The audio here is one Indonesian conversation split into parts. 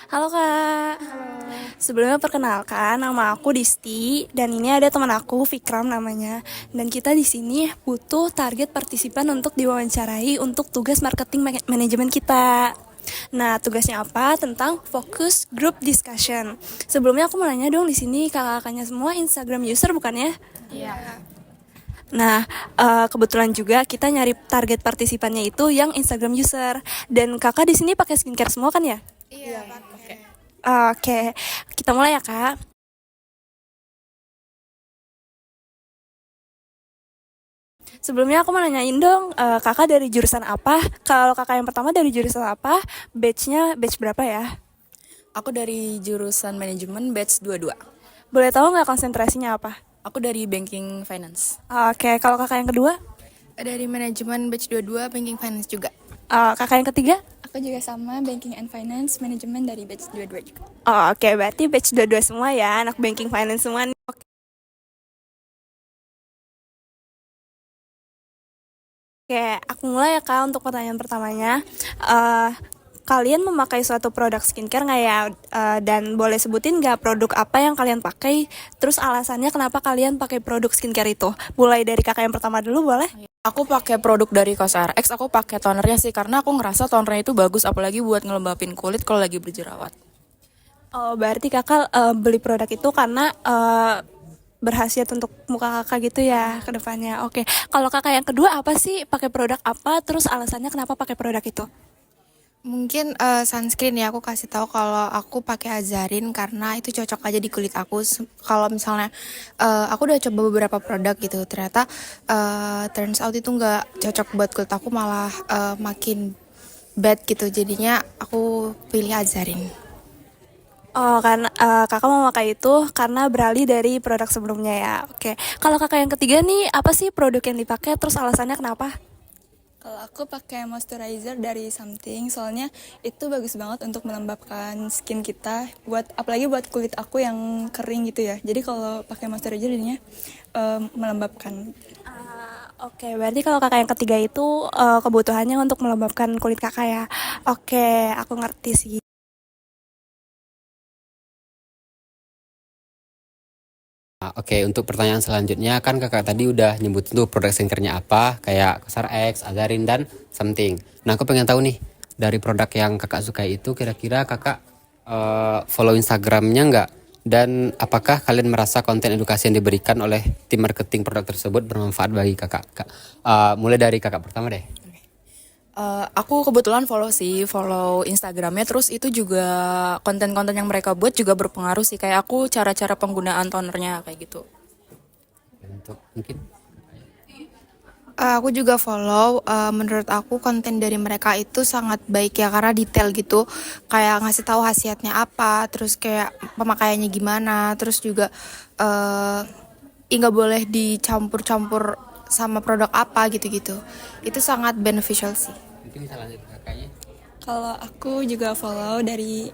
Halo Kak. Halo. Sebelumnya perkenalkan, nama aku Disti dan ini ada teman aku Vikram namanya. Dan kita di sini butuh target partisipan untuk diwawancarai untuk tugas marketing manajemen kita. Nah, tugasnya apa? Tentang focus group discussion. Sebelumnya aku mau nanya dong, di sini kakak-kakaknya semua Instagram user bukan ya? Iya. Nah, kebetulan juga kita nyari target partisipannya itu yang Instagram user. Dan kakak di sini pakai skincare semua kan ya? Iya, pakai. Oke, kita mulai ya kak. Sebelumnya aku mau nanyain dong, kakak dari jurusan apa? Kalau kakak yang pertama dari jurusan apa? Batch-nya batch berapa ya? Aku dari jurusan manajemen batch 22. Boleh tahu nggak konsentrasinya apa? Aku dari banking finance. Oke, kalau kakak yang kedua? Dari manajemen batch 22, banking finance juga. Kakak yang ketiga? Aku juga sama, Banking and Finance Management dari batch 22 juga. Oke, berarti batch 22 semua ya, anak banking finance semua nih. Oke, aku mulai ya kak untuk pertanyaan pertamanya. Eh, Kalian memakai suatu produk skincare nggak ya? Dan boleh sebutin nggak produk apa yang kalian pakai? Terus alasannya kenapa kalian pakai produk skincare itu? Mulai dari kakak yang pertama dulu boleh? Aku pakai produk dari COSRX. Aku pakai tonernya sih karena aku ngerasa tonernya itu bagus apalagi buat ngelembapin kulit kalau lagi berjerawat. Oh, berarti kakak beli produk itu karena berhasiat untuk muka kakak gitu ya ke depannya. Oke, kalau kakak yang kedua apa sih? Pakai produk apa? Terus alasannya kenapa pakai produk itu? Mungkin sunscreen ya, aku kasih tahu kalau aku pakai Azarin karena itu cocok aja di kulit aku. Kalau misalnya aku udah coba beberapa produk gitu, ternyata turns out itu nggak cocok buat kulit aku, malah makin bad gitu. Jadinya aku pilih Azarin. Oh, kan kakak mau pakai itu karena beralih dari produk sebelumnya ya. Oke, kalau kakak yang ketiga nih apa sih produk yang dipakai? Terus alasannya kenapa? Kalau aku pakai moisturizer dari Something, soalnya itu bagus banget untuk melembabkan skin kita, apalagi buat kulit aku yang kering gitu ya. Jadi kalau pakai moisturizer jadinya melembabkan. Oke, berarti kalau kakak yang ketiga itu kebutuhannya untuk melembabkan kulit kakak ya. Oke, aku ngerti sih. Oke, untuk pertanyaan selanjutnya kan kakak tadi udah nyebutin tuh produk skincare-nya apa, kayak COSRX, Azarin, dan Something. Nah, aku pengen tahu nih, dari produk yang kakak suka itu kira-kira kakak follow Instagram-nya nggak? Dan apakah kalian merasa konten edukasi yang diberikan oleh tim marketing produk tersebut bermanfaat bagi kakak? Mulai dari kakak pertama deh. Aku kebetulan follow Instagramnya, terus itu juga konten-konten yang mereka buat juga berpengaruh sih. Kayak aku cara-cara penggunaan tonernya kayak gitu. Untuk mungkin Aku juga follow, menurut aku konten dari mereka itu sangat baik ya karena detail gitu, kayak ngasih tahu khasiatnya apa, terus kayak pemakaiannya gimana, terus juga nggak boleh dicampur-campur sama produk apa gitu-gitu. Itu sangat beneficial sih. bisa lanjut ke kakaknya. Kalau aku juga follow dari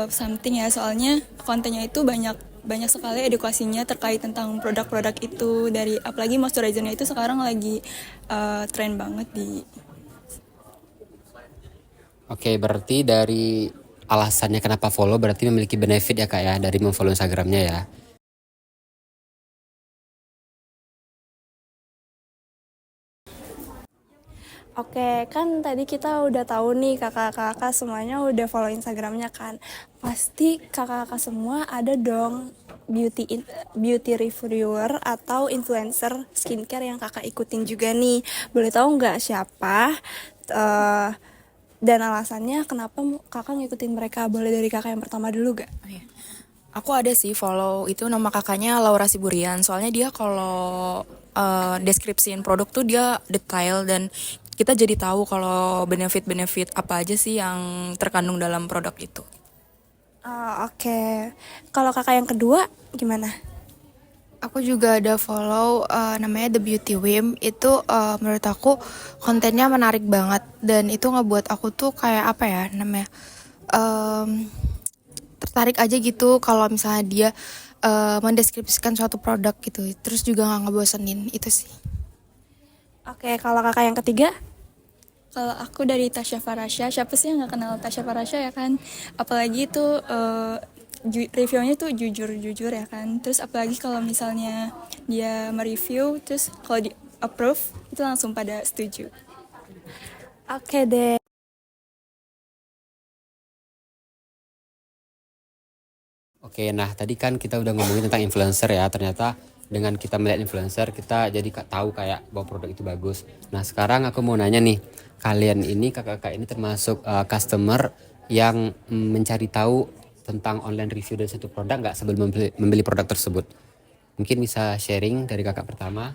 Something ya, soalnya kontennya itu banyak banyak sekali edukasinya terkait tentang produk-produk itu, dari apalagi moisturizernya itu sekarang lagi tren banget di. Oke, berarti dari alasannya kenapa follow berarti memiliki benefit ya kak ya dari memfollow Instagramnya ya. Oke, kan tadi kita udah tahu nih kakak-kakak semuanya udah follow Instagramnya kan. Pasti kakak-kakak semua ada dong beauty reviewer atau influencer skincare yang kakak ikutin juga nih. Boleh tahu nggak siapa? Eh, dan alasannya kenapa kakak ngikutin mereka? Boleh dari kakak yang pertama dulu gak? Aku ada sih follow itu, nama kakaknya Laura Siburian. Soalnya dia kalau deskripsiin produk tuh dia detail dan kita jadi tahu kalau benefit-benefit apa aja sih yang terkandung dalam produk itu. Oke. Kalau kakak yang kedua gimana? Aku juga ada follow, namanya The Beauty Wim. Itu menurut aku kontennya menarik banget dan itu ngebuat aku tuh kayak apa ya namanya, tertarik aja gitu kalau misalnya dia mendeskripsikan suatu produk gitu. Terus juga nggak ngebosenin itu sih. Oke, kalau kakak yang ketiga? Kalau aku dari Tasya Farasya, siapa sih yang nggak kenal Tasya Farasya ya kan? Apalagi itu reviewnya tuh jujur-jujur ya kan. Terus apalagi kalau misalnya dia mereview, terus kalau di approve itu langsung pada setuju. Oke deh. Oke, nah tadi kan kita udah ngomongin tentang influencer ya. Ternyata dengan kita melihat influencer, kita jadi tahu kayak bahwa produk itu bagus. Nah, sekarang aku mau nanya nih, kalian ini kakak-kakak ini termasuk customer yang mencari tahu tentang online review dari satu produk nggak sebelum membeli produk tersebut? Mungkin bisa sharing dari kakak pertama.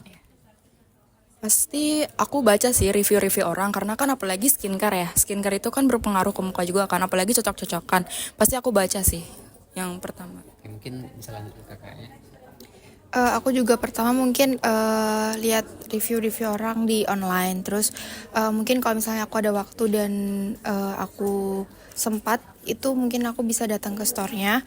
Pasti aku baca sih review-review orang karena kan apalagi skincare ya. Skincare itu kan berpengaruh ke muka juga kan, apalagi cocok-cocokan. Pasti aku baca sih yang pertama. Oke, mungkin bisa lanjut ke kakaknya. Aku juga pertama mungkin lihat review-review orang di online. Terus mungkin kalau misalnya aku ada waktu dan aku sempat, itu mungkin aku bisa datang ke store-nya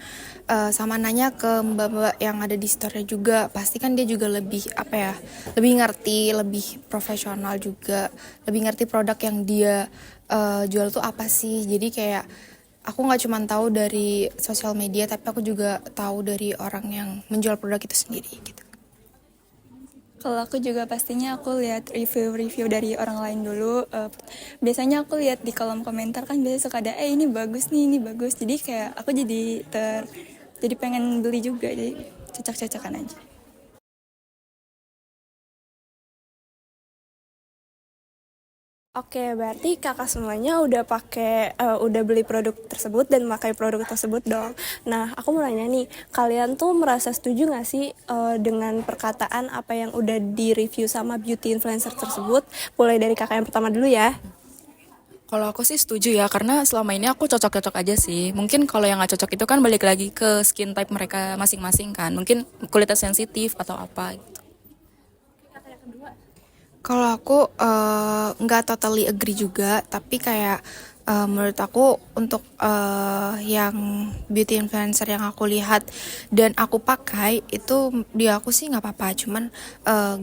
sama nanya ke mbak-mbak yang ada di store-nya juga. Pasti kan dia juga lebih apa ya, lebih ngerti, lebih profesional juga, lebih ngerti produk yang dia jual tuh apa sih. Jadi kayak aku nggak cuma tahu dari sosial media, tapi aku juga tahu dari orang yang menjual produk itu sendiri gitu. Kalau aku juga pastinya aku lihat review-review dari orang lain dulu. Biasanya aku lihat di kolom komentar kan biasanya suka ada ini bagus nih, ini bagus. Jadi kayak aku jadi pengen beli juga, jadi cocok-cocokan aja. Oke, berarti kakak semuanya udah beli produk tersebut dan pakai produk tersebut dong. Nah, aku mau nanya nih, kalian tuh merasa setuju nggak sih dengan perkataan apa yang udah di-review sama beauty influencer tersebut? Mulai dari kakak yang pertama dulu ya. Kalau aku sih setuju ya, karena selama ini aku cocok-cocok aja sih. Mungkin kalau yang nggak cocok itu kan balik lagi ke skin type mereka masing-masing kan. Mungkin kulitnya sensitif atau apa gitu. Kalau aku nggak totally agree juga, tapi kayak menurut aku untuk yang beauty influencer yang aku lihat dan aku pakai itu di aku sih nggak apa-apa, cuman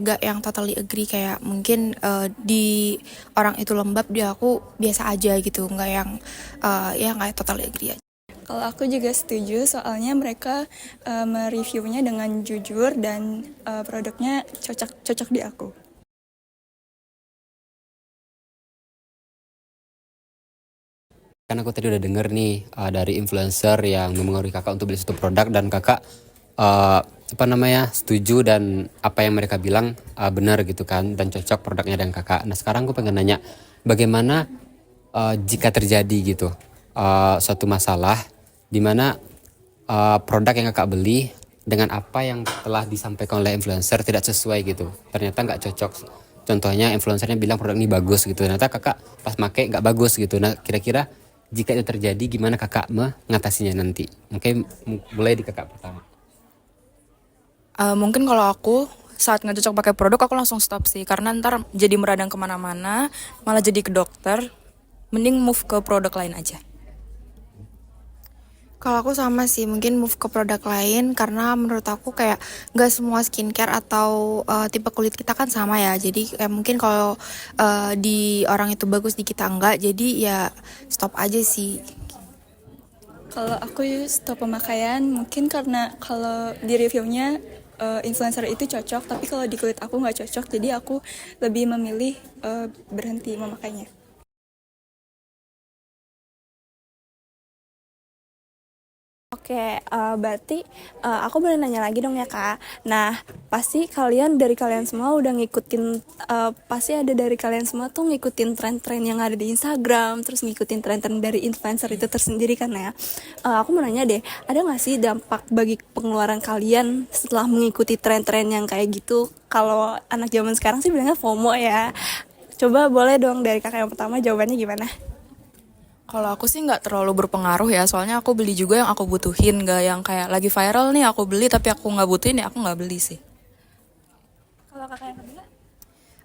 nggak yang totally agree kayak mungkin di orang itu lembab, di aku biasa aja gitu, nggak yang ya nggak totally agree aja. Kalau aku juga setuju, soalnya mereka mereviewnya dengan jujur dan produknya cocok di aku. Kan aku tadi udah denger nih dari influencer yang mempengaruhi kakak untuk beli satu produk dan kakak setuju dan apa yang mereka bilang benar gitu kan dan cocok produknya dengan kakak. Nah, sekarang aku pengen nanya bagaimana jika terjadi gitu suatu masalah di mana produk yang kakak beli dengan apa yang telah disampaikan oleh influencer tidak sesuai gitu, ternyata nggak cocok. Contohnya influencernya bilang produk ini bagus gitu, ternyata kakak pas make nggak bagus gitu. Nah, kira-kira jika itu terjadi gimana kakak mengatasinya nanti? Mungkin mulai di kakak pertama. Mungkin kalau aku saat nggak cocok pakai produk aku langsung stop sih, karena ntar jadi meradang kemana-mana, malah jadi ke dokter. Mending move ke produk lain aja. Kalau aku sama sih, mungkin move ke produk lain karena menurut aku kayak nggak semua skincare atau tipe kulit kita kan sama ya. Jadi kayak mungkin kalau di orang itu bagus, di kita enggak, jadi ya stop aja sih. Kalau aku stop pemakaian mungkin karena kalau di reviewnya influencer itu cocok, tapi kalau di kulit aku nggak cocok, jadi aku lebih memilih berhenti memakainya. Oke, berarti aku boleh nanya lagi dong ya kak. Nah, pasti dari kalian semua udah ngikutin, pasti ada dari kalian semua tuh ngikutin tren-tren yang ada di Instagram, terus ngikutin tren-tren dari influencer itu tersendiri kan ya. Aku mau nanya deh, ada nggak sih dampak bagi pengeluaran kalian setelah mengikuti tren-tren yang kayak gitu? Kalau anak zaman sekarang sih bilangnya FOMO ya. Coba boleh dong dari kakak yang pertama jawabannya gimana? Kalau aku sih nggak terlalu berpengaruh ya, soalnya aku beli juga yang aku butuhin, nggak yang kayak lagi viral nih aku beli tapi aku nggak butuhin ya aku nggak beli sih. Kalau kakak yang kedua?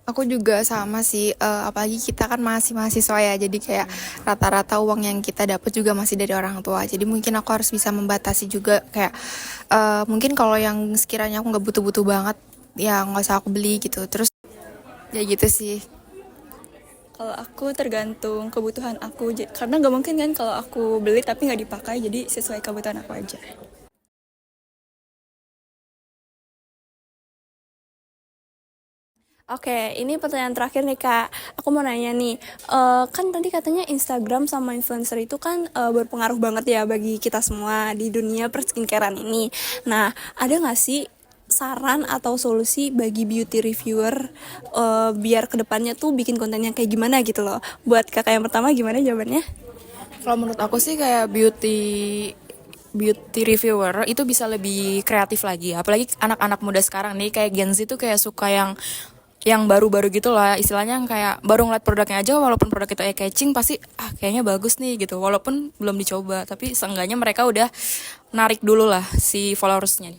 Aku juga sama sih, apalagi kita kan masih mahasiswa ya, jadi kayak rata-rata uang yang kita dapat juga masih dari orang tua. Jadi mungkin aku harus bisa membatasi juga kayak mungkin kalau yang sekiranya aku nggak butuh-butuh banget, ya nggak usah aku beli gitu. Terus ya gitu sih. Kalau aku tergantung kebutuhan aku, karena nggak mungkin kan kalau aku beli tapi nggak dipakai, jadi sesuai kebutuhan aku aja. Oke, ini pertanyaan terakhir nih Kak. Aku mau nanya nih, kan tadi katanya Instagram sama influencer itu kan berpengaruh banget ya bagi kita semua di dunia perskincarean ini. Nah, ada nggak sih saran atau solusi bagi beauty reviewer biar kedepannya tuh bikin kontennya kayak gimana gitu loh? Buat kakak yang pertama gimana jawabannya? Kalau menurut aku sih kayak beauty reviewer itu bisa lebih kreatif lagi. Apalagi anak-anak muda sekarang nih kayak Gen Z tuh kayak suka yang baru-baru gitu lah, istilahnya yang kayak baru ngeliat produknya aja, walaupun produk itu eye-catching pasti kayaknya bagus nih gitu, walaupun belum dicoba, tapi seenggaknya mereka udah narik dulu lah si followersnya.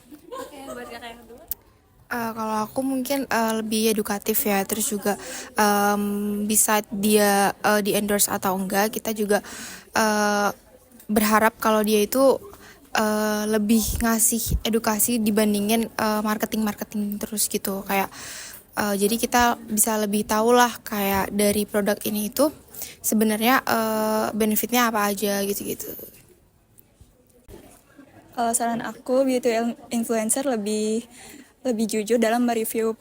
Kalau aku mungkin lebih edukatif ya, terus juga bisa dia di endorse atau enggak, kita juga berharap kalau dia itu lebih ngasih edukasi dibandingin marketing terus gitu, kayak jadi kita bisa lebih tahu lah kayak dari produk ini itu sebenarnya benefitnya apa aja gitu-gitu. Kalau saran aku, beauty influencer lebih jujur dalam mereview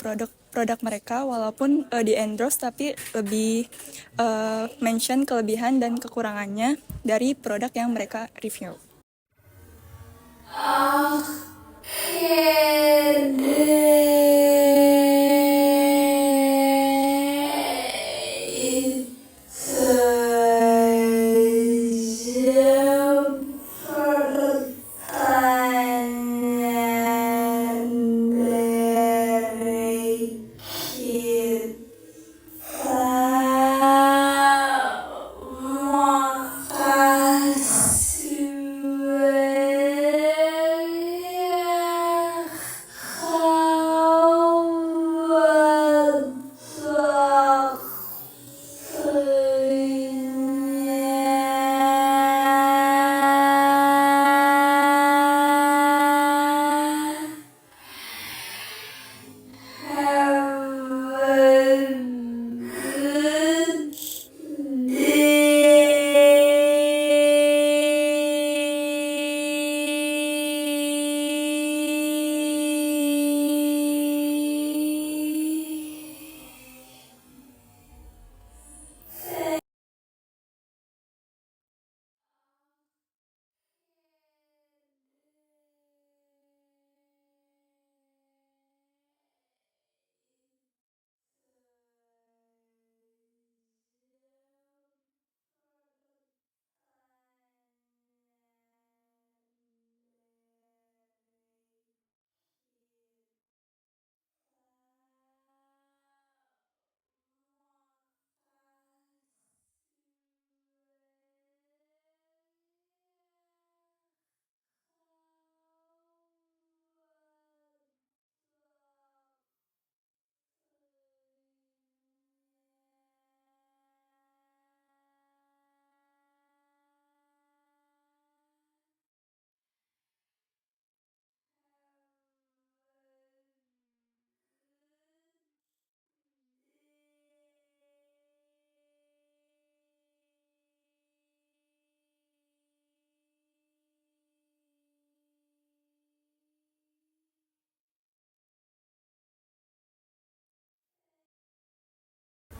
produk mereka, walaupun di endorse tapi lebih mention kelebihan dan kekurangannya dari produk yang mereka review.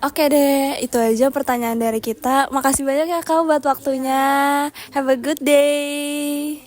Oke deh, itu aja pertanyaan dari kita. Makasih banyak ya Kak buat waktunya. Have a good day.